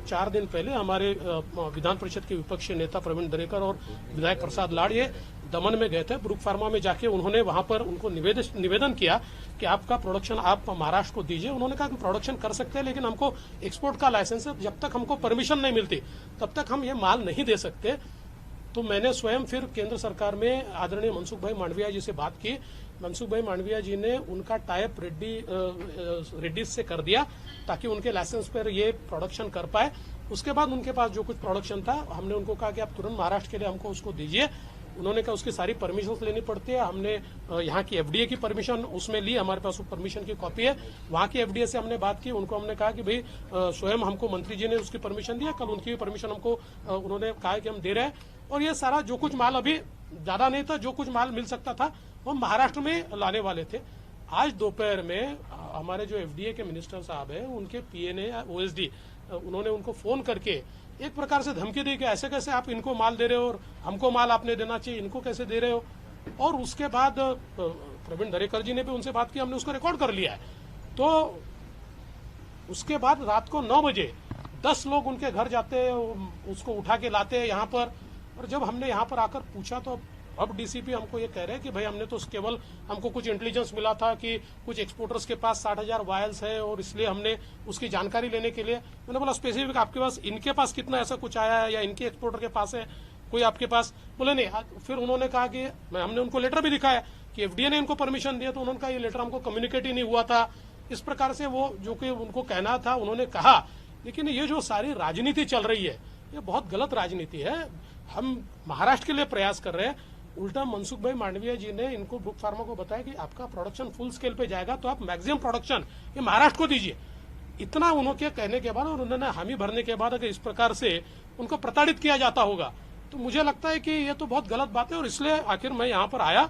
4 दिन पहले हमारे विधान परिषद के विपक्षी नेता प्रवीण दरेकर और विधायक प्रसाद लाड़ ये दमन में गए थे। ब्रुक फार्मा में जाके उन्होंने वहां पर उनको निवेदन किया कि आपका प्रोडक्शन आप महाराष्ट्र को दीजिए। उन्होंने कहा कि प्रोडक्शन कर सकते हैं लेकिन हमको एक्सपोर्ट का लाइसेंस है, जब तक हमको परमिशन नहीं मिलती तब तक हम ये माल नहीं दे सकते। तो मैंने स्वयं फिर केंद्र सरकार में आदरणीय मनसुख भाई मांडविया जी से बात की। मनसुख भाई मांडविया जी ने उनका टाइप रेड्डी से कर दिया ताकि उनके लाइसेंस पर ये प्रोडक्शन कर पाए। उसके बाद उनके पास जो कुछ प्रोडक्शन था हमने उनको कहा कि आप तुरंत महाराष्ट्र के लिए हमको उसको दीजिए। उन्होंने कहा उसकी सारी परमिशन लेनी पड़ती है। हमने यहाँ की एफडीए की परमिशन उसमें ली, हमारे पास वो परमिशन की कॉपी है। वहाँ की एफडीए से हमने बात की, उनको हमने कहा कि भाई स्वयं हमको मंत्री जी ने उसकी परमिशन दिया, कल उनकी भी परमिशन हमको उन्होंने कहा कि हम दे रहे हैं। और ये सारा जो कुछ माल अभी ज्यादा नहीं था, जो कुछ माल मिल सकता था वो महाराष्ट्र में लाने वाले थे। आज दोपहर में हमारे जो एफडीए के मिनिस्टर साहब है उनके पीए ने ओएसडी उन्होंने उनको फोन करके एक प्रकार से धमकी दी कि ऐसे कैसे आप इनको माल दे रहे हो और हमको माल आपने देना चाहिए, इनको कैसे दे रहे हो। और उसके बाद प्रवीण दरेकर जी ने भी उनसे बात की, हमने उसको रिकॉर्ड कर लिया है। तो उसके बाद रात को 9 बजे 10 लोग उनके घर जाते, उसको उठा के लाते यहाँ पर। और जब हमने यहाँ पर आकर पूछा तो अब डीसीपी हमको ये कह रहे हैं कि भाई हमने तो केवल हमको कुछ इंटेलिजेंस मिला था कि कुछ एक्सपोर्टर्स के पास 60,000 वायल्स है और इसलिए हमने उसकी जानकारी लेने के लिए। मैंने बोला स्पेसिफिक आपके पास इनके पास कितना ऐसा कुछ आया है या इनके एक्सपोर्टर के पास है कोई आपके पास? बोले नहीं। फिर उन्होंने कहा कि हमने उनको लेटर भी दिखाया कि एफडीए ने इनको परमिशन दिया, तो उन्होंने कहा ये लेटर हमको कम्युनिकेट ही नहीं हुआ था। इस प्रकार से वो जो कि उनको कहना था उन्होंने कहा। लेकिन ये जो सारी राजनीति चल रही है ये बहुत गलत राजनीति है। हम महाराष्ट्र के लिए प्रयास कर रहे हैं, उल्टा मनसुख भाई मांडविया जी ने इनको ब्रुक फार्मा को बताया कि आपका प्रोडक्शन फुल स्केल पे जाएगा तो आप मैक्सिमम प्रोडक्शन ये महाराष्ट्र को दीजिए। इतना उन्होंने कहने के बाद और उन्होंने हामी भरने के बाद अगर इस प्रकार से उनको प्रताड़ित किया जाता होगा तो मुझे लगता है कि ये तो बहुत गलत बात है। और इसलिए आखिर मैं यहाँ पर आया।